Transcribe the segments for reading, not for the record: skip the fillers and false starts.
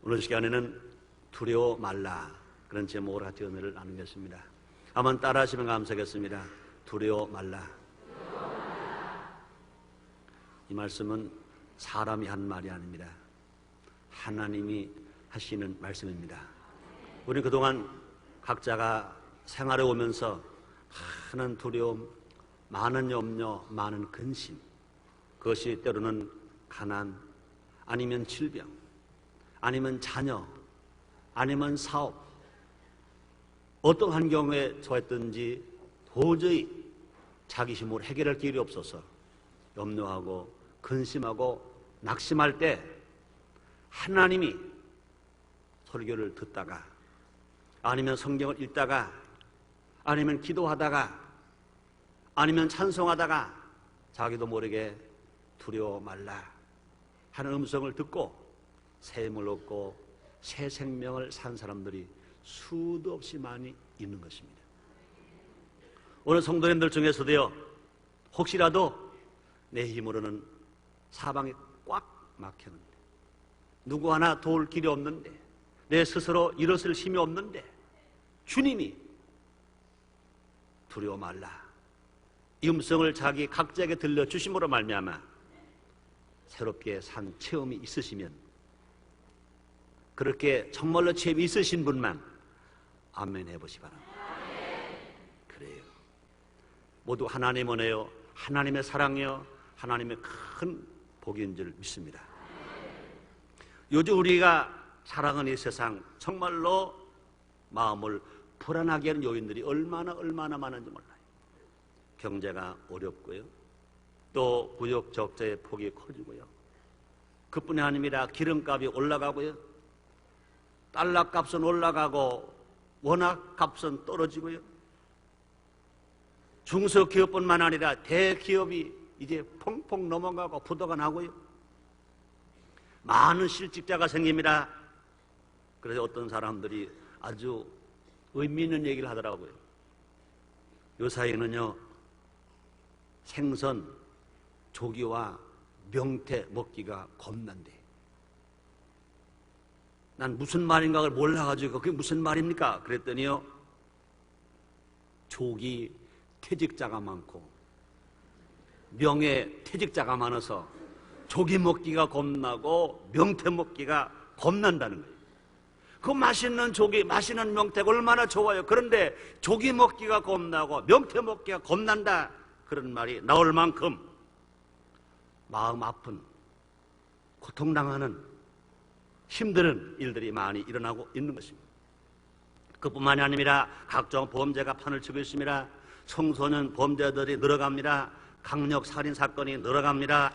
오늘 시간에는 두려워 말라 그런 제목으로 같이 은혜를 나누겠습니다. 한번 따라하시면 감사하겠습니다. 두려워 말라. 이 말씀은 사람이 한 말이 아닙니다. 하나님이 하시는 말씀입니다. 우리 그동안 각자가 생활해 오면서 많은 두려움, 많은 염려, 많은 근심, 그것이 때로는 가난, 아니면 질병, 아니면 자녀, 아니면 사업, 어떤 환경에 처했든지 도저히 자기 힘으로 해결할 길이 없어서 염려하고 근심하고 낙심할 때 하나님이 설교를 듣다가 아니면 성경을 읽다가 아니면 기도하다가 아니면 찬송하다가 자기도 모르게 두려워 말라 하는 음성을 듣고 새 힘을 얻고 새 생명을 산 사람들이 수도 없이 많이 있는 것입니다. 오늘 성도님들 중에서도요, 혹시라도 내 힘으로는 사방이 꽉 막혔는데, 누구 하나 도울 길이 없는데, 내 스스로 일어설 힘이 없는데 주님이 두려워 말라 이 음성을 자기 각자에게 들려주심으로 말미암아 새롭게 산 체험이 있으시면, 그렇게 정말로 체험이 있으신 분만 아멘 해보시 바랍니다. 그래요. 모두 하나님 은혜요, 하나님의 사랑이요, 하나님의 큰 복인 줄 믿습니다. 요즘 우리가 살아가는 이 세상 정말로 마음을 불안하게 하는 요인들이 얼마나 많은지 몰라요. 경제가 어렵고요, 또 부역 적자의 폭이 커지고요, 그뿐이 아닙니다. 기름값이 올라가고요, 달러 값은 올라가고 원화 값은 떨어지고요, 중소기업뿐만 아니라 대기업이 이제 펑펑 넘어가고 부도가 나고요, 많은 실직자가 생깁니다. 그래서 어떤 사람들이 아주 의미 있는 얘기를 하더라고요. 요사이는요, 생선, 조기와 명태 먹기가 겁난대. 난 무슨 말인가 를 몰라가지고 그게 무슨 말입니까? 그랬더니요, 조기 퇴직자가 많고 명예 퇴직자가 많아서 조기 먹기가 겁나고 명태 먹기가 겁난다는 거예요. 그 맛있는 조기, 맛있는 명태가 얼마나 좋아요. 그런데 조기 먹기가 겁나고 명태 먹기가 겁난다, 그런 말이 나올 만큼 마음 아픈, 고통당하는 힘든 일들이 많이 일어나고 있는 것입니다. 그뿐만이 아닙니다. 각종 범죄가 판을 치고 있습니다. 청소년 범죄들이 늘어갑니다. 강력 살인 사건이 늘어갑니다.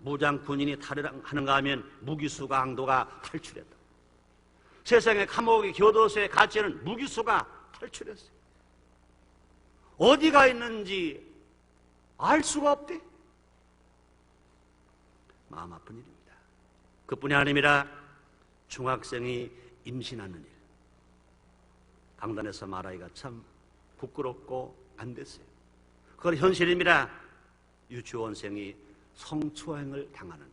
무장 군인이 탈영하는가 하면 무기수가 강도가 탈출했다. 세상의 감옥의 교도소에 갇히는 무기수가 탈출했어요. 어디가 있는지 알 수가 없대. 마음 아픈 일입니다. 그뿐이 아닙니다. 중학생이 임신하는 일, 강단에서 말하기가 참 부끄럽고 안 됐어요. 그건 현실입니다. 유치원생이 성추행을 당하는 일,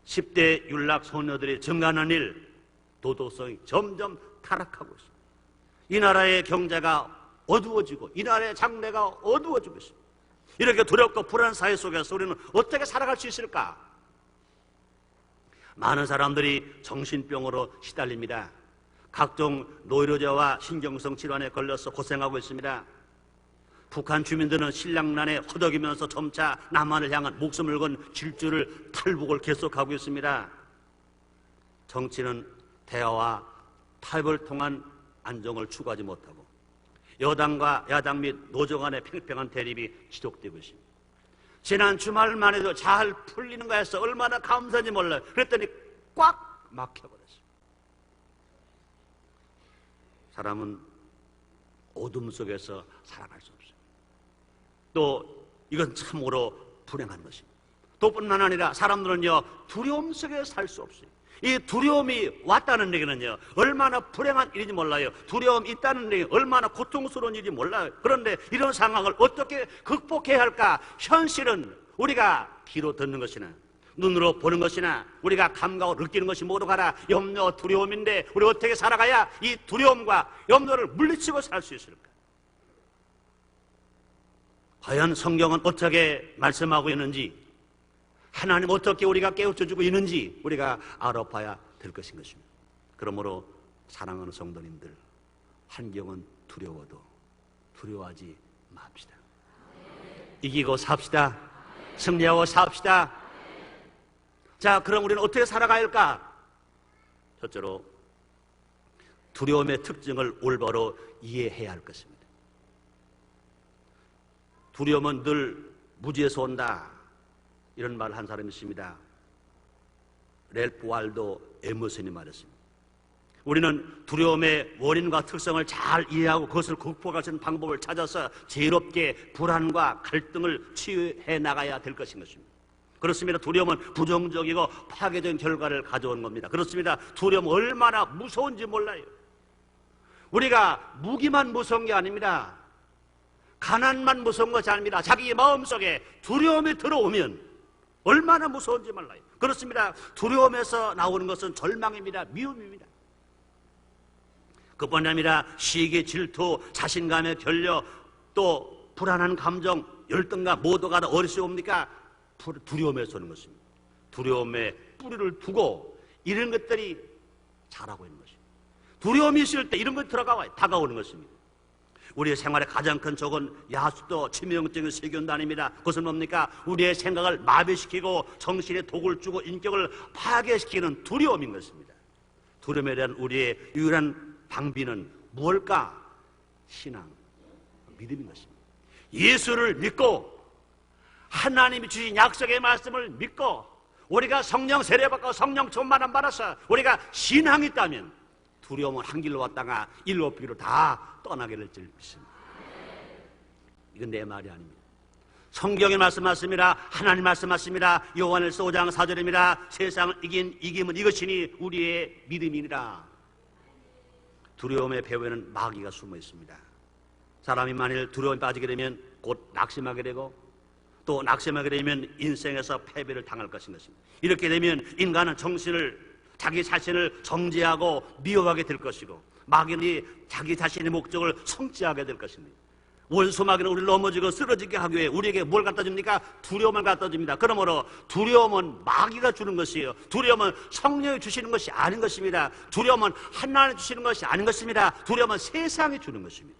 10대 윤락 소녀들이 증가하는 일, 도덕성이 점점 타락하고 있습니다. 이 나라의 경제가 어두워지고 이 나라의 장래가 어두워지고 있습니다. 이렇게 두렵고 불안한 사회 속에서 우리는 어떻게 살아갈 수 있을까? 많은 사람들이 정신병으로 시달립니다. 각종 노이로제와 신경성 질환에 걸려서 고생하고 있습니다. 북한 주민들은 신랑난에 허덕이면서 점차 남한을 향한 목숨을 건 질주를, 탈북을 계속하고 있습니다. 정치는 대화와 타협을 통한 안정을 추구하지 못하고 여당과 야당 및 노조 간의 팽팽한 대립이 지속되고 있습니다. 지난 주말만 해도 잘 풀리는 거 해서 얼마나 감사한지 몰라요. 그랬더니 꽉 막혀버렸어요. 사람은 어둠 속에서 살아갈 수 없어요. 또 이건 참으로 불행한 것입니다. 또 뿐만 아니라 사람들은요, 두려움 속에 살 수 없어요. 이 두려움이 왔다는 얘기는요, 얼마나 불행한 일인지 몰라요. 두려움이 있다는 얘기 얼마나 고통스러운 일인지 몰라요. 그런데 이런 상황을 어떻게 극복해야 할까? 현실은 우리가 귀로 듣는 것이나 눈으로 보는 것이나 우리가 감각으로 느끼는 것이 모두 가라 염려, 두려움인데 우리 어떻게 살아가야 이 두려움과 염려를 물리치고 살 수 있을까? 과연 성경은 어떻게 말씀하고 있는지, 하나님 어떻게 우리가 깨우쳐주고 있는지 우리가 알아봐야 될 것인 것입니다. 그러므로 사랑하는 성도님들, 환경은 두려워도 두려워하지 맙시다. 이기고 삽시다. 승리하고 삽시다. 자, 그럼 우리는 어떻게 살아가야 할까? 첫째로 두려움의 특징을 올바로 이해해야 할 것입니다. 두려움은 늘 무지에서 온다, 이런 말을 한 사람이 있습니다. 랠프 waldo 에머슨이 말했습니다. 우리는 두려움의 원인과 특성을 잘 이해하고 그것을 극복할 수 있는 방법을 찾아서 지혜롭게 불안과 갈등을 치유해 나가야 될 것인 것입니다. 그렇습니다. 두려움은 부정적이고 파괴적인 결과를 가져오는 겁니다. 그렇습니다. 두려움은 얼마나 무서운지 몰라요. 우리가 무기만 무서운 게 아닙니다. 가난만 무서운 것이 아닙니다. 자기 마음속에 두려움이 들어오면 얼마나 무서운지 몰라요. 그렇습니다. 두려움에서 나오는 것은 절망입니다. 미움입니다. 그뿐이 아니라 시기, 질투, 자신감에 결려 또 불안한 감정, 열등감 모두가 다 어디서 옵니까? 두려움에서 오는 것입니다. 두려움에 뿌리를 두고 이런 것들이 자라고 있는 것입니다. 두려움이 있을 때 이런 것이 다가오는 것입니다. 우리의 생활의 가장 큰 적은 야수도 치명적인 세균단입니다. 그것은 뭡니까? 우리의 생각을 마비시키고 정신에 독을 주고 인격을 파괴시키는 두려움인 것입니다. 두려움에 대한 우리의 유일한 방비는 무엇일까? 신앙, 믿음인 것입니다. 예수를 믿고 하나님이 주신 약속의 말씀을 믿고 우리가 성령 세례받고 성령 충만함 받아서 우리가 신앙이 있다면 두려움은 한 길로 왔다가 일곱 길로 다 떠나게 될 줄 믿습니다. 이건 내 말이 아닙니다. 성경의 말씀 맞습니다. 하나님 말씀 맞습니다. 요한일서 5장 4절입니다. 세상을 이긴 이김은 이것이니 우리의 믿음이니라. 두려움의 배후에는 마귀가 숨어 있습니다. 사람이 만일 두려움에 빠지게 되면 곧 낙심하게 되고 또 낙심하게 되면 인생에서 패배를 당할 것인 것입니다. 이렇게 되면 인간은 자기 자신을 정죄하고 미워하게 될 것이고 마귀는 자기 자신의 목적을 성취하게 될 것입니다. 원수 마귀는 우리를 넘어지고 쓰러지게 하기 위해 우리에게 뭘 갖다 줍니까? 두려움을 갖다 줍니다. 그러므로 두려움은 마귀가 주는 것이에요. 두려움은 성령이 주시는 것이 아닌 것입니다. 두려움은 하나님이 주시는 것이 아닌 것입니다. 두려움은 세상이 주는 것입니다.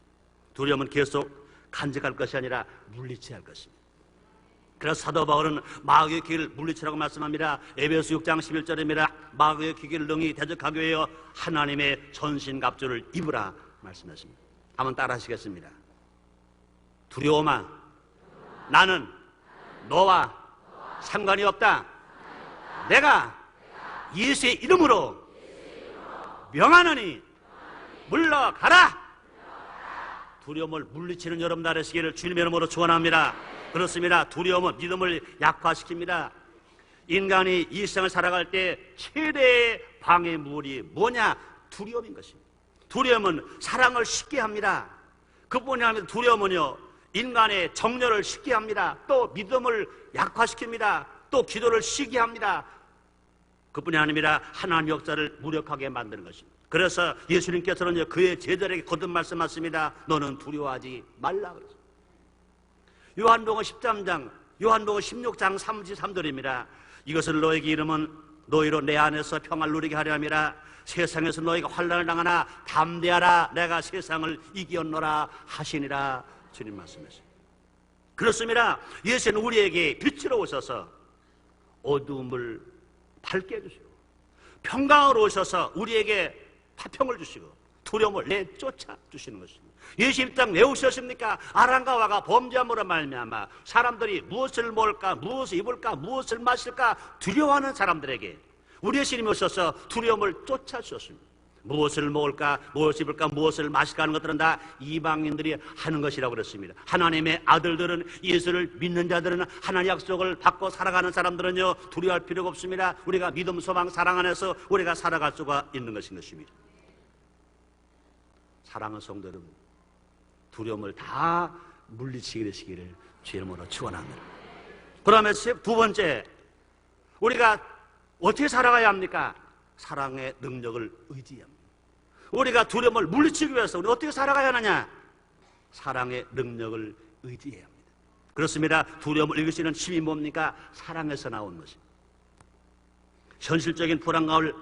두려움은 계속 간직할 것이 아니라 물리쳐야 할 것입니다. 그래서 사도 바울은 마귀의 기를 물리치라고 말씀합니다. 에베소 6장 11절입니다. 마귀의 기를 능히 대적하기 위하여 하나님의 전신갑주를 입으라 말씀하십니다. 한번 따라 하시겠습니다. 두려움아, 나는 너와 상관이 없다. 내가 예수의 이름으로 명하노니 물러가라. 두려움을 물리치는 여러분 되시기를 주님의 이름으로 축원합니다. 그렇습니다. 두려움은 믿음을 약화시킵니다. 인간이 이 세상을 살아갈 때 최대의 방해물이 뭐냐? 두려움인 것입니다. 두려움은 사랑을 쉽게 합니다. 그뿐이 아니라 두려움은요, 인간의 정열을 쉽게 합니다. 또 믿음을 약화시킵니다. 또 기도를 쉬게 합니다. 그뿐이 아니라 하나님 역사를 무력하게 만드는 것입니다. 그래서 예수님께서는 그의 제자에게 거듭 말씀하십니다. 너는 두려워하지 말라 그랬습니다. 요한복음 13장, 요한복음 16장 33절입니다. 이것을 너에게 이름은 너희로 내 안에서 평안을 누리게 하려 함이라. 세상에서 너희가 환난을 당하나 담대하라. 내가 세상을 이기었노라 하시니라. 주님 말씀하십니다. 그렇습니다. 예수는 우리에게 빛으로 오셔서 어두움을 밝게 해주시고 평강으로 오셔서 우리에게 화평을 주시고 두려움을 내쫓아 주시는 것입니다. 예수님 땅 왜 오셨습니까? 아람과 와가 범죄함으로 말미암아 사람들이 무엇을 먹을까, 무엇을 입을까, 무엇을 마실까 두려워하는 사람들에게 우리의 주님이 오셔서 두려움을 쫓아주셨습니다. 무엇을 먹을까, 무엇을 입을까, 무엇을 마실까 하는 것들은 다 이방인들이 하는 것이라고 그랬습니다. 하나님의 아들들은, 예수를 믿는 자들은, 하나님의 약속을 받고 살아가는 사람들은요 두려워할 필요가 없습니다. 우리가 믿음, 소망, 사랑 안에서 우리가 살아갈 수가 있는 것인 것입니다. 사랑하는 성도 여러분, 두려움을 다 물리치게 되시기를 주의 이름으로 축원합니다. 그러면 두 번째, 우리가 어떻게 살아가야 합니까? 사랑의 능력을 의지해야 합니다. 우리가 두려움을 물리치기 위해서 우리 어떻게 살아가야 하느냐? 사랑의 능력을 의지해야 합니다. 그렇습니다. 두려움을 이길 수 있는 힘이 뭡니까? 사랑에서 나온 것입니다. 현실적인 불안감을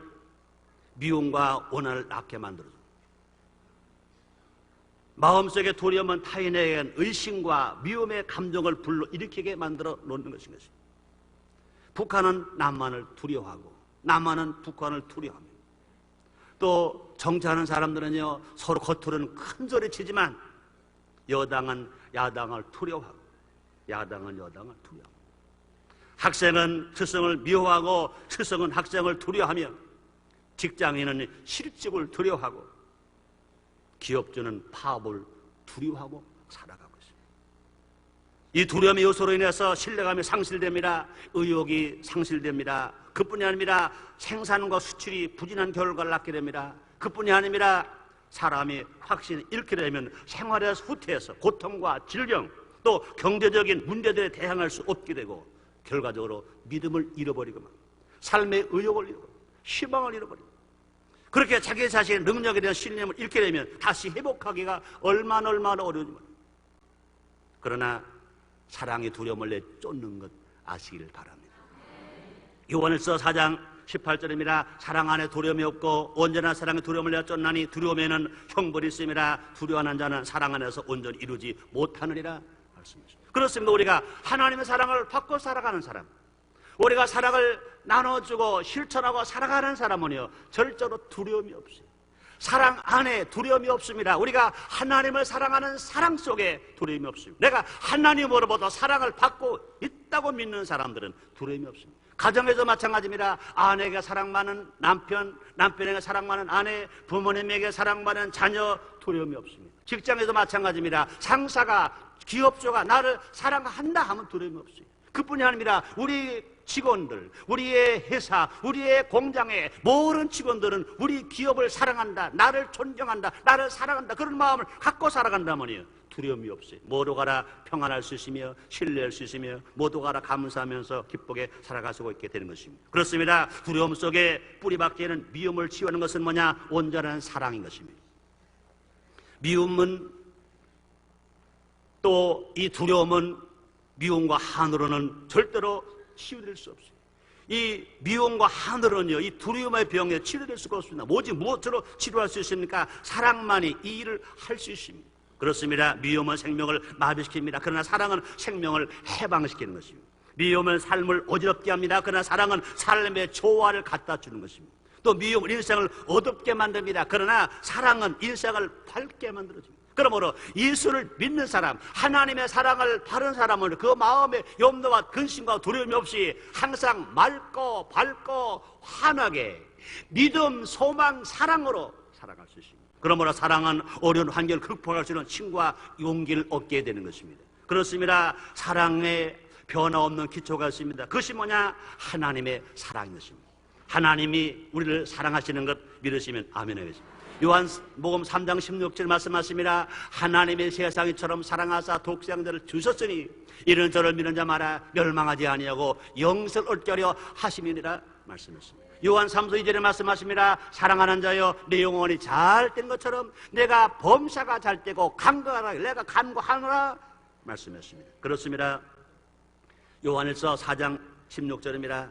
미움과 원한을 낳게 만들어줍니다. 마음속의 두려움은 타인에게는 의심과 미움의 감정을 불러일으키게 만들어 놓는 것인 것입니다. 북한은 남한을 두려워하고 남한은 북한을 두려워합니다. 또 정치하는 사람들은요, 서로 겉으로는 큰 소리 치지만 여당은 야당을 두려워하고 야당은 여당을 두려워합니다. 학생은 스승을 미워하고 스승은 학생을 두려워하며 직장인은 실직을 두려워하고 기업주는 파업을 두려워하고 살아가고 있습니다. 이 두려움의 요소로 인해서 신뢰감이 상실됩니다. 의욕이 상실됩니다. 그뿐이 아닙니다. 생산과 수출이 부진한 결과를 낳게 됩니다. 그뿐이 아닙니다. 사람이 확신을 잃게 되면 생활에서 후퇴해서 고통과 질병 또 경제적인 문제들에 대항할 수 없게 되고 결과적으로 믿음을 잃어버리고 삶의 의욕을 잃어버리고 희망을 잃어버리고 그렇게 자기 자신의 능력에 대한 신념을 잃게 되면 다시 회복하기가 얼마나 어려운지 모릅니다. 그러나 사랑의 두려움을 내쫓는 것 아시길 바랍니다. 요한일서 4장 18절입니다. 사랑 안에 두려움이 없고 온전한 사랑의 두려움을 내쫓나니 두려움에는 형벌이 있음이라 두려워하는 자는 사랑 안에서 온전히 이루지 못하느니라 말씀하십니다. 그렇습니다. 우리가 하나님의 사랑을 받고 살아가는 사람, 우리가 사랑을 나눠주고 실천하고 살아가는 사람은요 절대로 두려움이 없어요. 사랑 안에 두려움이 없습니다. 우리가 하나님을 사랑하는 사랑 속에 두려움이 없습니다. 내가 하나님으로부터 사랑을 받고 있다고 믿는 사람들은 두려움이 없습니다. 가정에도 마찬가지입니다. 아내에게 사랑받는 남편, 남편에게 사랑받는 아내, 부모님에게 사랑받는 자녀, 두려움이 없습니다. 직장에도 마찬가지입니다. 상사가, 기업주가 나를 사랑한다 하면 두려움이 없어요. 그뿐이 아닙니다. 우리 직원들, 우리의 회사, 우리의 공장의 모든 직원들은 우리 기업을 사랑한다, 나를 존경한다, 나를 사랑한다, 그런 마음을 갖고 살아간다면요 두려움이 없어요. 모두 가라 평안할 수 있으며 신뢰할 수 있으며 모두 가라 감사하면서 기쁘게 살아갈 수 있게 되는 것입니다. 그렇습니다. 두려움 속에 뿌리박히는 미움을 치유하는 것은 뭐냐? 온전한 사랑인 것입니다. 미움은 또 이 두려움은 미움과 한으로는 절대로 치유될 수 없어요. 이 미움과 한으로는요, 이 두려움의 병에 치료될 수가 없습니다. 오직 무엇으로 치료할 수 있습니까? 사랑만이 이 일을 할 수 있습니다. 그렇습니다. 미움은 생명을 마비시킵니다. 그러나 사랑은 생명을 해방시키는 것입니다. 미움은 삶을 어지럽게 합니다. 그러나 사랑은 삶의 조화를 갖다 주는 것입니다. 또 미움은 인생을 어둡게 만듭니다. 그러나 사랑은 인생을 밝게 만들어줍니다. 그러므로 예수를 믿는 사람, 하나님의 사랑을 바른 사람은 그 마음의 염려와 근심과 두려움이 없이 항상 맑고 밝고 환하게 믿음, 소망, 사랑으로 살아갈 수 있습니다. 그러므로 사랑은 어려운 환경을 극복할 수 있는 힘과 용기를 얻게 되는 것입니다. 그렇습니다. 사랑에 변화없는 기초가 있습니다. 그것이 뭐냐? 하나님의 사랑인 것입니다. 하나님이 우리를 사랑하시는 것 믿으시면 아멘 하겠습니다. 요한복음 3장 16절 말씀하십니다. 하나님의 세상이처럼 사랑하사 독생자를 주셨으니 이는 저를 믿는 자마다 멸망하지 아니하고 영생을 얻게 하려 하심이니라 말씀하십니다. 요한 3서 2절에 말씀하십니다. 사랑하는 자여 내 영혼이 잘 된 것처럼 내가 범사가 잘 되고 간구하라 내가 간구하노라 말씀하십니다. 그렇습니다. 요한일서 4장 16절입니다.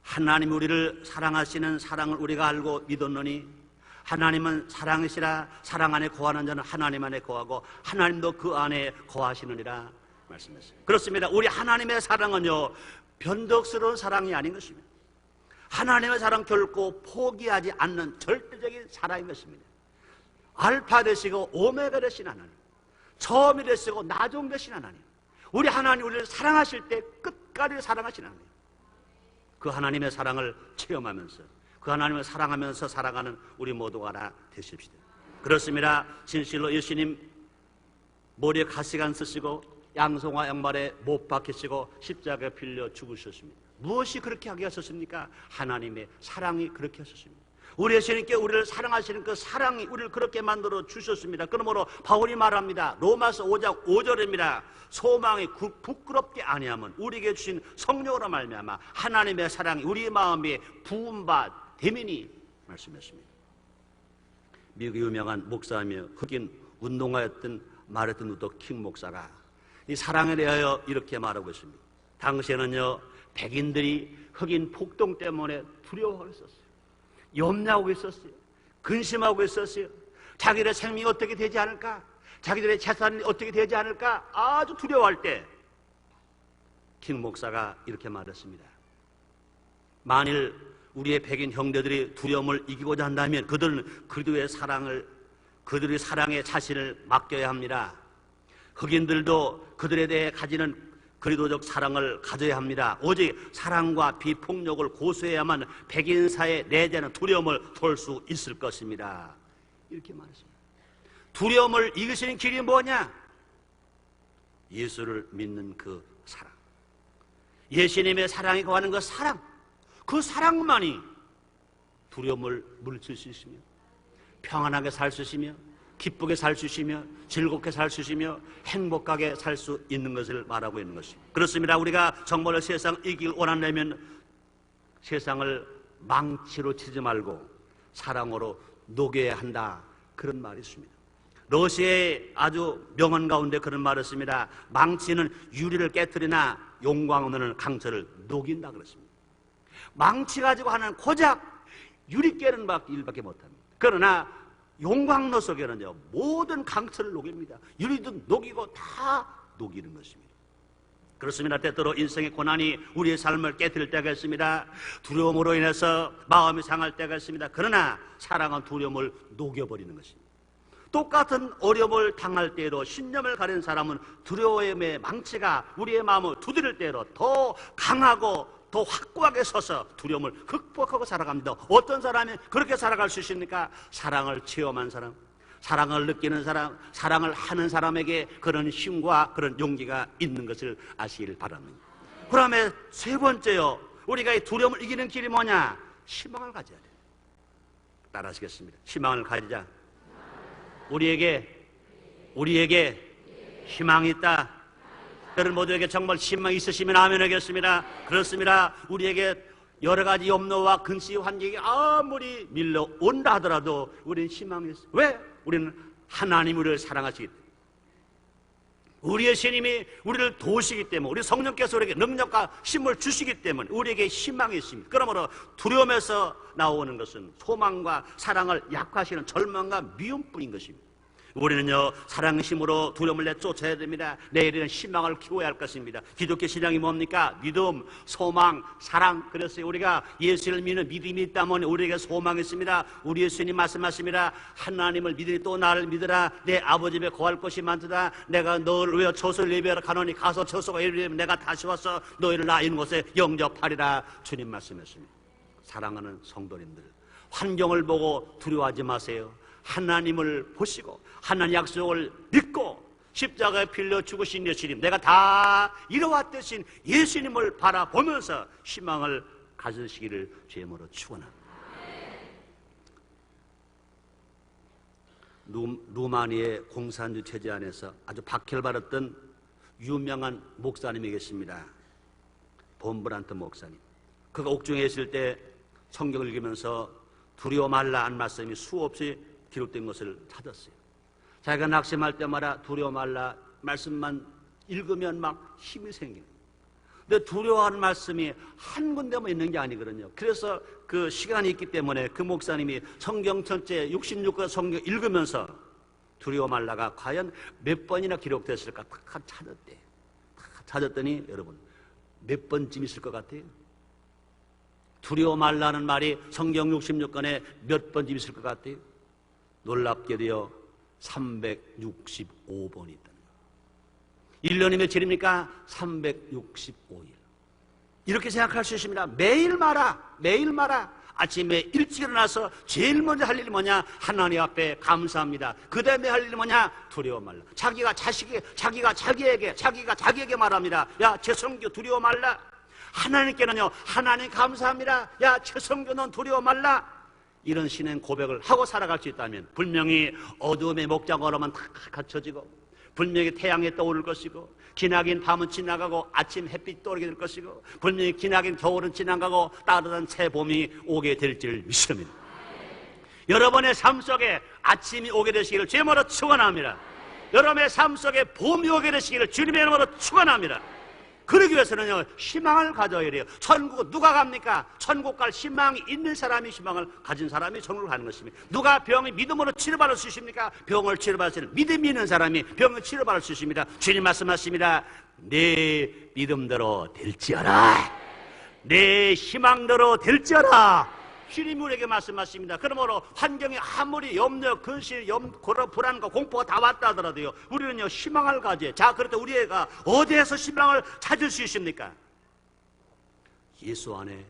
하나님 우리를 사랑하시는 사랑을 우리가 알고 믿었노니 하나님은 사랑이시라. 사랑 안에 거하는 자는 하나님 안에 거하고 하나님도 그 안에 거하시느니라 말씀했습니다. 그렇습니다. 우리 하나님의 사랑은요 변덕스러운 사랑이 아닌 것입니다. 하나님의 사랑 결코 포기하지 않는 절대적인 사랑인 것입니다. 알파 되시고 오메가 되신 하나님, 처음이 되시고 나중 되신 하나님, 우리 하나님 우리를 사랑하실 때 끝까지 사랑하신 하나님, 그 하나님의 사랑을 체험하면서 그 하나님을 사랑하면서 살아가는 우리 모두가 다 되십시다. 그렇습니다. 진실로 예수님 머리에 가시관 쓰시고 양송화 양말에 못 박히시고 십자가에 빌려 죽으셨습니다. 무엇이 그렇게 하게 하셨습니까? 하나님의 사랑이 그렇게 하셨습니다. 우리 주님께 우리를 사랑하시는 그 사랑이 우리를 그렇게 만들어 주셨습니다. 그러므로 바울이 말합니다. 로마서 5장 5절입니다. 소망이 부끄럽게 아니하면 우리에게 주신 성령으로 말미암아 하나님의 사랑이 우리 마음에 부음바 되미니 말씀했습니다. 미국의 유명한 목사이며 흑인 운동가였던 마르틴 루터 킹 목사가 이 사랑에 대하여 이렇게 말하고 있습니다. 당시에는요, 백인들이 흑인 폭동 때문에 두려워하고 있었어요. 염려하고 있었어요. 근심하고 있었어요. 자기들의 생명이 어떻게 되지 않을까? 자기들의 재산이 어떻게 되지 않을까? 아주 두려워할 때 킹 목사가 이렇게 말했습니다. 만일 우리의 백인 형제들이 두려움을 이기고자 한다면 그들은 그리스도의 사랑에 자신을 맡겨야 합니다. 흑인들도 그들에 대해 가지는 그리스도적 사랑을 가져야 합니다. 오직 사랑과 비폭력을 고수해야만 백인사의 내재는 두려움을 돌 수 있을 것입니다. 이렇게 말했습니다. 두려움을 이기시는 길이 뭐냐? 예수를 믿는 그 사랑, 예수님의 사랑이 거하는 그 사랑, 그 사랑만이 두려움을 물리칠 수 있으며 평안하게 살 수 있으며 기쁘게 살 수 있으며 즐겁게 살 수 있으며 행복하게 살 수 있는 것을 말하고 있는 것입니다. 그렇습니다. 우리가 정말로 세상 이길 원한다면 세상을 망치로 치지 말고 사랑으로 녹여야 한다, 그런 말이 있습니다. 러시아의 아주 명언 가운데 그런 말을 했습니다. 망치는 유리를 깨뜨리나 용광로는 강철을 녹인다 그랬습니다. 망치 가지고 하는 고작 유리 깨는 일밖에 못합니다. 그러나 용광로 속에는요, 모든 강철을 녹입니다. 유리도 녹이고 다 녹이는 것입니다. 그렇습니다. 때때로 인생의 고난이 우리의 삶을 깨뜨릴 때가 있습니다. 두려움으로 인해서 마음이 상할 때가 있습니다. 그러나 사랑은 두려움을 녹여버리는 것입니다. 똑같은 어려움을 당할 때로 신념을 가진 사람은 두려움의 망치가 우리의 마음을 두드릴 때로 더 강하고 더 확고하게 서서 두려움을 극복하고 살아갑니다. 어떤 사람이 그렇게 살아갈 수 있습니까? 사랑을 체험한 사람, 사랑을 느끼는 사람, 사랑을 하는 사람에게 그런 힘과 그런 용기가 있는 것을 아시길 바랍니다. 그 다음에 세 번째요, 우리가 이 두려움을 이기는 길이 뭐냐? 희망을 가져야 돼요. 따라하시겠습니다. 희망을 가지자. 우리에게 희망이 있다. 여러분 모두에게 정말 희망이 있으시면 아멘 하겠습니다. 그렇습니다. 우리에게 여러 가지 염려와 근시 환경이 아무리 밀려온다 하더라도 우리는 희망이 있어요. 왜? 우리는 하나님 우리를 사랑하시기 때문에, 우리의 신님이 우리를 도우시기 때문에, 우리 성령께서 우리에게 능력과 힘을 주시기 때문에 우리에게 희망이 있습니다. 그러므로 두려움에서 나오는 것은 소망과 사랑을 약화시키는 절망과 미움뿐인 것입니다. 우리는요, 사랑의 힘으로 두려움을 내쫓아야 됩니다. 내일은 희망을 키워야 할 것입니다. 기독교 신앙이 뭡니까? 믿음, 소망, 사랑. 그래서 우리가 예수를 믿는 믿음이 있다면 우리에게 소망이 있습니다. 우리 예수님 말씀하십니다. 하나님을 믿으니 또 나를 믿으라. 내 아버지 집에 거할 것이 많도다. 내가 너를 위하여 처소를 예비하러 가노니 가서 처소가 이르면 내가 다시 와서 너희를 나 있는 곳에 영접하리라. 주님 말씀했습니다. 사랑하는 성도님들, 환경을 보고 두려워하지 마세요. 하나님을 보시고 하나님 약속을 믿고 십자가에 빌려 죽으신 예수님, 내가 다 이뤄왔듯이 예수님을 바라보면서 희망을 가지시기를 주님으로 축원합니다. 루마니아의 공산주 체제 안에서 아주 박해받았던 유명한 목사님이 계십니다. 본브란트 목사님. 그가 옥중에 있을 때 성경을 읽으면서 두려워 말라 한 말씀이 수없이 기록된 것을 찾았어요. 자기가 낙심할 때마다 두려워 말라 말씀만 읽으면 막 힘이 생기는. 근데 두려워하는 말씀이 한 군데만 있는 게 아니거든요. 그래서 그 시간이 있기 때문에 그 목사님이 성경 전체 66권 성경 읽으면서 두려워 말라가 과연 몇 번이나 기록됐을까 다 찾았대. 다 찾았더니 여러분 몇 번쯤 있을 것 같아요? 두려워 말라는 말이 성경 66권에 몇 번쯤 있을 것 같아요? 놀랍게도요 365번이 있다는 거예요. 1년이 며칠입니까? 365일. 이렇게 생각할 수 있습니다. 매일 말아, 매일 말아. 아침에 일찍 일어나서 제일 먼저 할 일이 뭐냐? 하나님 앞에 감사합니다. 그 다음에 할 일이 뭐냐? 두려워 말라. 자기가 자기에게 말합니다. 야, 최성규 두려워 말라. 하나님께는요, 하나님 감사합니다. 야, 최성규 넌 두려워 말라. 이런 신앙 고백을 하고 살아갈 수 있다면 분명히 어두움의 목장으로만 다 갇혀지고, 분명히 태양이 떠오를 것이고, 기나긴 밤은 지나가고 아침 햇빛 떠오르게 될 것이고, 분명히 기나긴 겨울은 지나가고 따뜻한 새 봄이 오게 될 줄 믿습니다. 여러분의 삶 속에 아침이 오게 되시기를 주의 이름으로 축원합니다. 여러분의 삶 속에 봄이 오게 되시기를 주님의 이름으로 축원합니다. 그러기 위해서는요, 희망을 가져야 돼요. 천국 누가 갑니까? 천국 갈 희망이 있는 사람이, 희망을 가진 사람이 천국을 가는 것입니다. 누가 병이 믿음으로 치료받을 수 있습니까? 병을 치료받을 수 있는 믿음이 있는 사람이 병을 치료받을 수 있습니다. 주님 말씀하십니다. 내 믿음대로 될지어라, 내 희망대로 될지어라. 주님이 우리에게 말씀하십니다. 그러므로 환경이 아무리 염려, 근심, 불안과 공포가 다 왔다 하더라도요, 우리는요, 희망을 가져야. 자, 그렇다면 우리가 어디에서 희망을 찾을 수 있습니까? 예수 안에.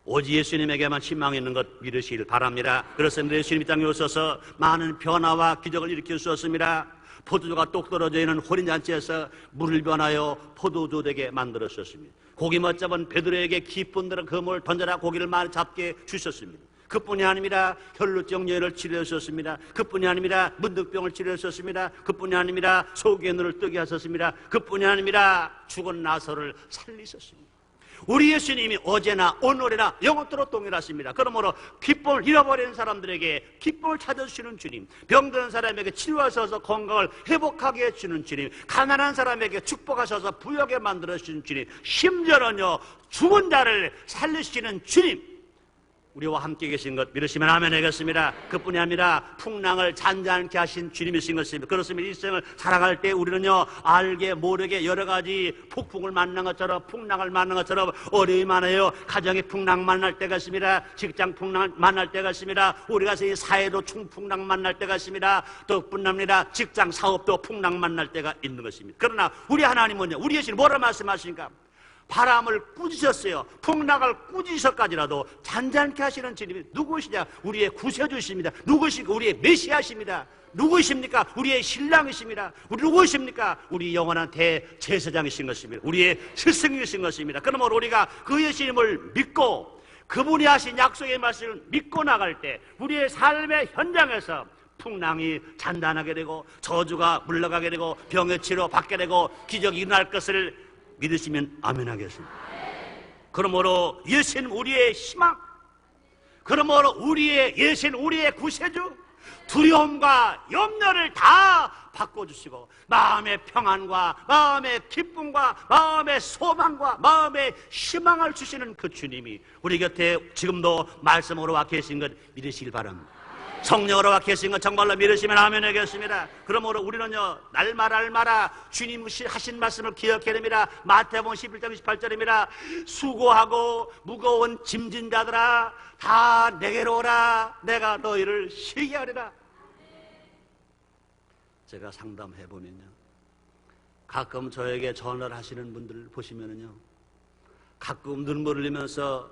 오직 예수님에게만 희망이 있는 것 믿으시길 바랍니다. 그렇습니다. 예수님이 땅에 오셔서 많은 변화와 기적을 일으켜 주셨습니다. 포도주가 똑 떨어져 있는 호린잔치에서 물을 변하여 포도주 되게 만들어 주셨습니다. 고기 못 잡은 베드로에게 기쁜 대로 그물 던져라 고기를 많이 잡게 주셨습니다. 그뿐이 아닙니다. 혈루증 여인을 치료해 주셨습니다. 그뿐이 아닙니다. 문득병을 치료해 주셨습니다. 그뿐이 아닙니다. 소기의 눈을 뜨게 하셨습니다. 그뿐이 아닙니다. 죽은 나사로를 살리셨습니다. 우리 예수님이 어제나 오늘이나 영원토록 동일하십니다. 그러므로 기쁨을 잃어버린 사람들에게 기쁨을 찾아주시는 주님, 병든 사람에게 치료하셔서 건강을 회복하게 해주시는 주님, 가난한 사람에게 축복하셔서 부유하게 만들어주시는 주님, 심지어는요, 죽은 자를 살리시는 주님, 우리와 함께 계신 것 믿으시면 아멘 하겠습니다. 그뿐이 아니라 풍랑을 잔잔케 하신 주님이신 것입니다. 그렇습니다. 일생을 살아갈 때 우리는요, 알게 모르게 여러 가지 폭풍을 만난 것처럼, 풍랑을 만난 것처럼 어려움이 많아요. 가정의 풍랑 만날 때가 있습니다. 직장 풍랑 만날 때가 있습니다. 우리가 이 사회도 풍랑 만날 때가 있습니다. 또뿐 아니라 직장 사업도 풍랑 만날 때가 있는 것입니다. 그러나 우리 하나님은요, 우리 예수님 뭐라 말씀하십니까? 바람을 꾸짖으셨어요. 풍랑을 꾸짖으셔까지라도 잔잔케 하시는 주님이 누구시냐? 우리의 구세주십니다. 누구십니까? 우리의 메시아십니다. 누구십니까? 우리의 신랑이십니다. 우리 누구십니까? 우리 영원한 대제사장이신 것입니다. 우리의 스승이신 것입니다. 그러므로 우리가 그 예수님을 믿고 그분이 하신 약속의 말씀을 믿고 나갈 때 우리의 삶의 현장에서 풍랑이 잔잔하게 되고 저주가 물러가게 되고 병의 치료 받게 되고 기적이 일어날 것을 믿으시면 아멘 하겠습니다. 그러므로 예수는 우리의 희망, 그러므로 우리의 예수는 우리의 구세주, 두려움과 염려를 다 바꿔주시고 마음의 평안과 마음의 기쁨과 마음의 소망과 마음의 희망을 주시는 그 주님이 우리 곁에 지금도 말씀으로 와 계신 것 믿으시길 바랍니다. 성령으로 와 계신 것 정말로 믿으시면 아멘 하겠습니다. 그러므로 우리는요, 날마다 주님 하신 말씀을 기억해야 됩니다. 마태복음 11장 28절입니다. 수고하고 무거운 짐진 자들아 다 내게로 오라, 내가 너희를 쉬게 하리라. 제가 상담해보면요, 가끔 저에게 전화를 하시는 분들 보시면요, 가끔 눈물을 흘리면서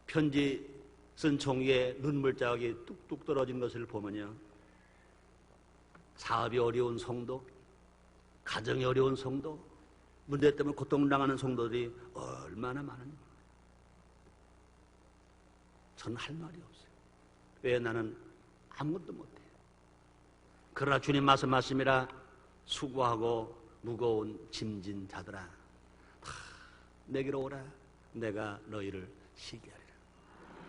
편지 쓴 종이에 눈물 자국이 뚝뚝 떨어진 것을 보면요, 사업이 어려운 성도, 가정이 어려운 성도, 문제 때문에 고통당하는 성도들이 얼마나 많은지. 저는 할 말이 없어요. 왜? 나는 아무것도 못해요. 그러나 주님 말씀하십니다. 수고하고 무거운 짐진 자들아 내게로 오라, 내가 너희를 쉬게 하리라.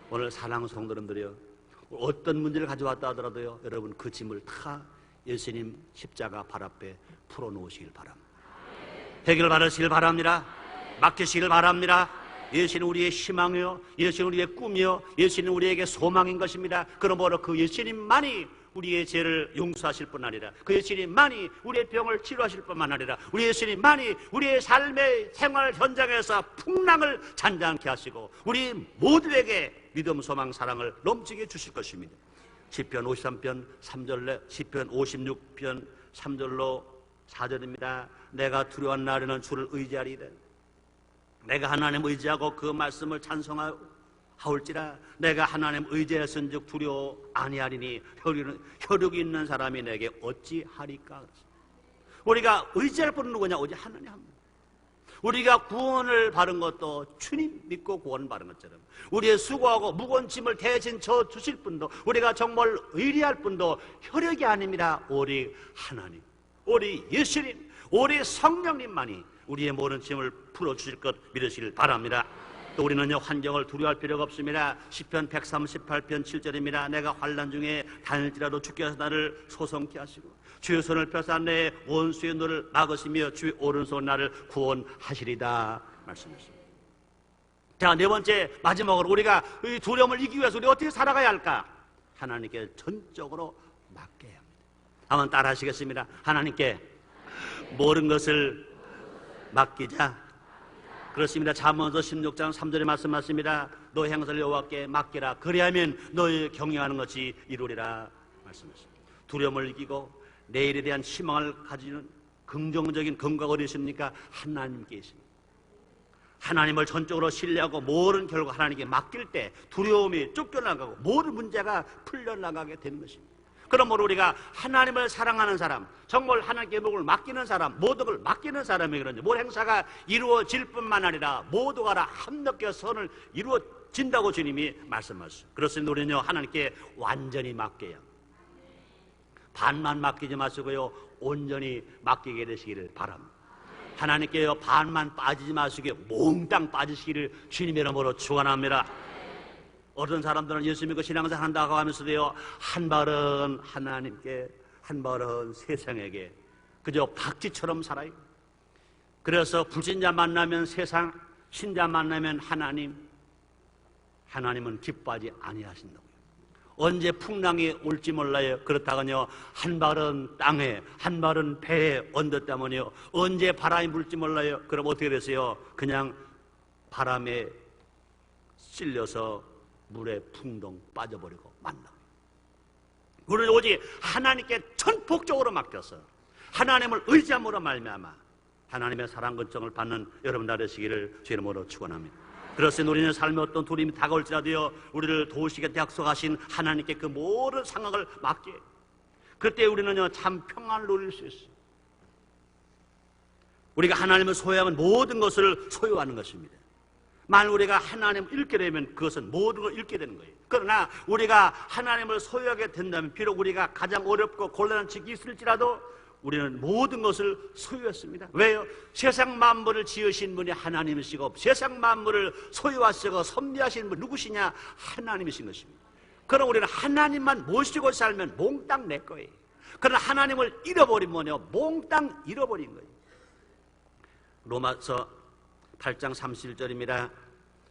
오늘 사랑하는 성도님들이요, 어떤 문제를 가져왔다 하더라도요, 여러분 그 짐을 다 예수님 십자가 발 앞에 풀어놓으시길 바랍니다. 해결 받으시길 바랍니다. 맡기시길 바랍니다. 예수는 우리의 희망이요, 예수는 우리의 꿈이요, 예수는 우리에게 소망인 것입니다. 그러므로 그 예수님만이 우리의 죄를 용서하실 뿐 아니라, 그 예수님만이 우리의 병을 치료하실 뿐만 아니라, 우리 예수님만이 우리의 삶의 생활 현장에서 풍랑을 잔잔케 하시고 우리 모두에게 믿음, 소망, 사랑을 넘치게 주실 것입니다. 시편 53편 3절에, 시편 56편 3절로 4절입니다. 내가 두려운 날에는 주를 의지하리라. 내가 하나님 의지하고 그 말씀을 찬송하올지라. 내가 하나님 의지했은즉 두려워 아니하리니 혈육이 있는 사람이 내게 어찌하리까. 우리가 의지할 분은 누구냐? 오직 하나님 한 분. 우리가 구원을 받은 것도 주님 믿고 구원 받은 것처럼 우리의 수고하고 무거운 짐을 대신 져 주실 분도, 우리가 정말 의리할 분도 혈육이 아닙니다. 오직 하나님, 우리 예수님, 우리 성령님만이 우리의 모든 짐을 풀어주실 것 믿으시길 바랍니다. 또 우리는요, 환경을 두려워할 필요가 없습니다. 시편 138편 7절입니다. 내가 환난 중에 다닐지라도 주께서 나를 소성케 하시고 주의 손을 펴사 내 원수의 눈을 막으시며 주의 오른손 나를 구원하시리다 말씀하십니다. 자, 네 번째, 마지막으로 우리가 이 두려움을 이기기 위해서 우리 어떻게 살아가야 할까? 하나님께 전적으로 맡겨야 합니다. 한번 따라 하시겠습니다. 하나님께 모든 것을 맡기자. 그렇습니다. 잠언서 16장 3절의 말씀하십니다. 너 행사를 여호와께 맡기라. 그리하면 너의 경영하는 것이 이루리라 말씀하십니다. 두려움을 이기고 내일에 대한 희망을 가지는 긍정적인 건강가 어디 있습니까? 하나님께 있습니다. 하나님을 전적으로 신뢰하고 모든 결과 하나님께 맡길 때 두려움이 쫓겨나가고 모든 문제가 풀려나가게 되는 것입니다. 그러므로 우리가 하나님을 사랑하는 사람, 정말 하나님께 목을 맡기는 사람, 모든 걸 맡기는 사람이 그런지 모든 행사가 이루어질 뿐만 아니라 모두가 다 합력해 선을 이루어진다고 주님이 말씀하셨어요. 그렇습니다. 우리는요, 하나님께 완전히 맡겨야, 반만 맡기지 마시고요, 온전히 맡기게 되시기를 바랍니다. 하나님께요, 반만 빠지지 마시고 몽땅 빠지시기를 주님의 이름으로 축원합니다. 어떤 사람들은 예수 믿고 신앙생활 한다고 하면서도요, 한 발은 하나님께, 한 발은 세상에게 그저 박쥐처럼 살아요. 그래서 불신자 만나면 세상, 신자 만나면 하나님, 하나님은 기뻐하지 아니하신다고요. 언제 풍랑이 올지 몰라요. 그렇다고요, 한 발은 땅에, 한 발은 배에 얹었다면요, 언제 바람이 불지 몰라요. 그럼 어떻게 되세요? 그냥 바람에 실려서 물에 풍덩 빠져버리고 만나. 우리는 오직 하나님께 전폭적으로 맡겨서 하나님을 의지함으로 말미암아 하나님의 사랑 근정을 받는 여러분 다 되시기를 주의 이름으로 축원합니다. 그렇습니다. 우리는 삶의 어떤 두려움이 다가올지라도요, 우리를 도우시게 약속하신 하나님께 그 모든 상황을 맡게. 그때 우리는요, 참 평안을 누릴 수 있어요. 우리가 하나님을 소유하면 모든 것을 소유하는 것입니다. 만일 우리가 하나님을 잃게 되면 그것은 모든 걸 잃게 되는 거예요. 그러나 우리가 하나님을 소유하게 된다면 비록 우리가 가장 어렵고 곤란한 직이 있을지라도 우리는 모든 것을 소유했습니다. 왜요? 세상 만물을 지으신 분이 하나님이시고 세상 만물을 소유하시고 섭리하신 분 누구시냐? 하나님이신 것입니다. 그럼 우리는 하나님만 모시고 살면 몽땅 내 거예요. 그러나 하나님을 잃어버리면요, 몽땅 잃어버린 거예요. 로마서 8장 31절입니다.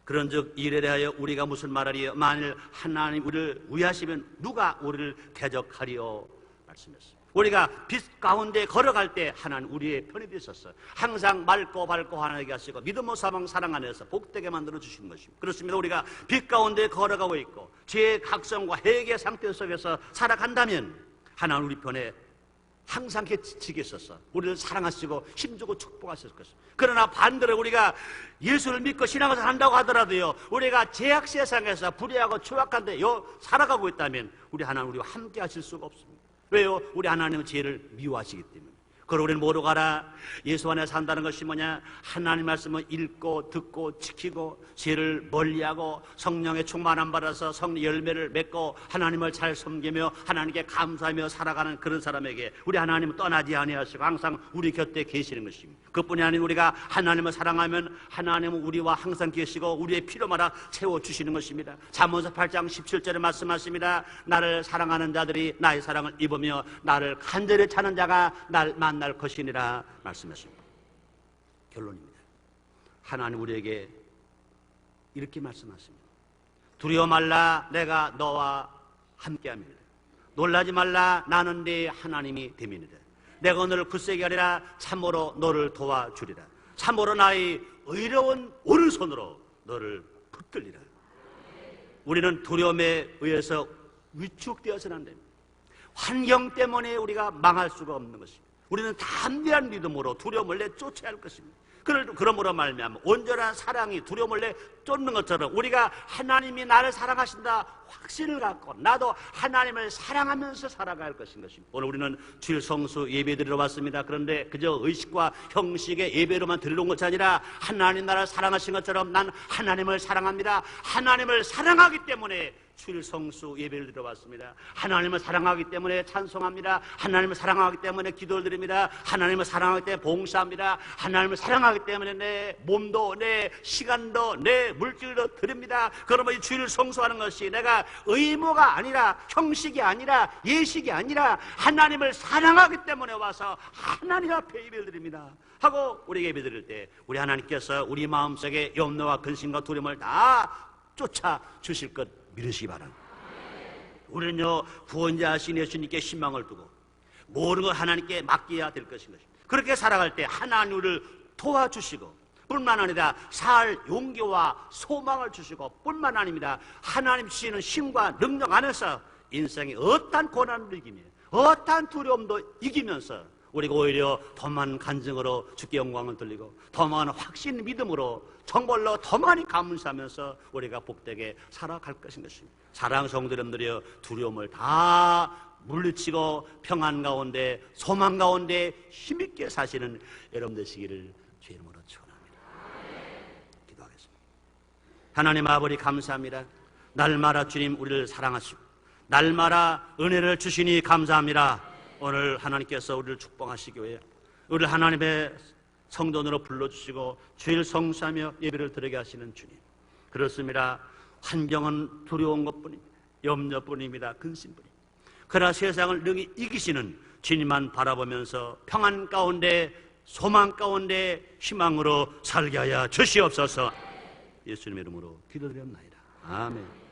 그런즉 이에 대하여 우리가 무슨 말하리요? 만일 하나님 우리를 위하시면 누가 우리를 대적하리요? 말씀했어요. 우리가 빛 가운데 걸어갈 때 하나님 우리의 편이 되셨어요. 항상 맑고 밝고 환하게 하시고 믿음과 사랑 안에서 복되게 만들어 주시는 것입니다. 그렇습니다. 우리가 빛 가운데 걸어가고 있고 죄의 각성과 회개의 상태 속에서 살아간다면 하나님 우리 편에 항상 지치게 있어서 우리를 사랑하시고 힘주고 축복하실 것입니다. 그러나 반대로 우리가 예수를 믿고 신앙을 한다고 하더라도요, 우리가 죄악 세상에서 불의하고 추악한데 살아가고 있다면 우리 하나님 우리와 함께 하실 수가 없습니다. 왜요? 우리 하나님은 죄를 미워하시기 때문에. 그걸 우리는 뭐로 가라? 예수 안에 산다는 것이 뭐냐? 하나님 말씀을 읽고 듣고 지키고 죄를 멀리하고 성령의 충만함 받아서 성령 열매를 맺고 하나님을 잘 섬기며 하나님께 감사하며 살아가는 그런 사람에게 우리 하나님은 떠나지 아니하시고 항상 우리 곁에 계시는 것입니다. 그뿐이 아니라 우리가 하나님을 사랑하면 하나님은 우리와 항상 계시고 우리의 필요마다 채워주시는 것입니다. 잠언서 8장 17절에 말씀하십니다. 나를 사랑하는 자들이 나의 사랑을 입으며 나를 간절히 찾는 자가 날 만날 것이니라 말씀하십니다. 결론입니다. 하나님 우리에게 이렇게 말씀하십니다. 두려워 말라, 내가 너와 함께함이라. 놀라지 말라, 나는 네 하나님이 됨이니라. 내가 너를 굳세게 하리라. 참으로 너를 도와주리라. 참으로 나의 의로운 오른손으로 너를 붙들리라. 우리는 두려움에 의해서 위축되어서는 안 됩니다. 환경 때문에 우리가 망할 수가 없는 것입니다. 우리는 담대한 믿음으로 두려움을 내쫓아야 할 것입니다. 그러므로 말미암아 온전한 사랑이 두려움을 쫓는 것처럼 우리가 하나님이 나를 사랑하신다 확신을 갖고 나도 하나님을 사랑하면서 살아갈 것입니다. 오늘 우리는 주일 성수 예배 드리러 왔습니다. 그런데 그저 의식과 형식의 예배로만 드리러 온 것이 아니라 하나님 나를 사랑하신 것처럼 난 하나님을 사랑합니다. 하나님을 사랑하기 때문에 주일 성수 예배를 드려봤습니다. 하나님을 사랑하기 때문에 찬송합니다. 하나님을 사랑하기 때문에 기도를 드립니다. 하나님을 사랑하기 때문에 봉사합니다. 하나님을 사랑하기 때문에 내 몸도 내 시간도 내 물질도 드립니다. 그러면 이 주일 성수하는 것이 내가 의무가 아니라 형식이 아니라 예식이 아니라 하나님을 사랑하기 때문에 와서 하나님 앞에 예배를 드립니다 하고 우리 예배 드릴 때 우리 하나님께서 우리 마음속에 염려와 근심과 두려움을 다 쫓아 주실 것 믿으시기 바랍니다. 우리는요 구원자하신 예수님께 신망을 두고 모든 걸 하나님께 맡겨야 될 것인 것입니다. 그렇게 살아갈 때 하나님 우리를 도와주시고 뿐만 아니라 살 용기와 소망을 주시고 뿐만 아닙니다. 하나님 주시는 힘과 능력 안에서 인생의 어떠한 고난을 이기며 어떠한 두려움도 이기면서 우리가 오히려 더 많은 간증으로 주께 영광을 돌리고 더 많은 확신 믿음으로 정말로 더 많이 감사하면서 우리가 복되게 살아갈 것인 것입니다. 사랑하는 성도 여러분들이여 두려움을 다 물리치고 평안 가운데 소망 가운데 힘있게 사시는 여러분 되시기를 주의 이름으로 축원합니다. 기도하겠습니다. 하나님 아버지 감사합니다. 날마다 주님 우리를 사랑하시고 날마다 은혜를 주시니 감사합니다. 오늘 하나님께서 우리를 축복하시기 위해 우리를 하나님의 성전으로 불러주시고 주일 성수하며 예배를 드리게 하시는 주님, 그렇습니다. 환경은 두려운 것뿐입니다. 염려뿐입니다. 근심뿐입니다. 그러나 세상을 능히 이기시는 주님만 바라보면서 평안 가운데 소망 가운데 희망으로 살게 하여 주시옵소서. 예수님의 이름으로 기도드렸나이다. 아멘.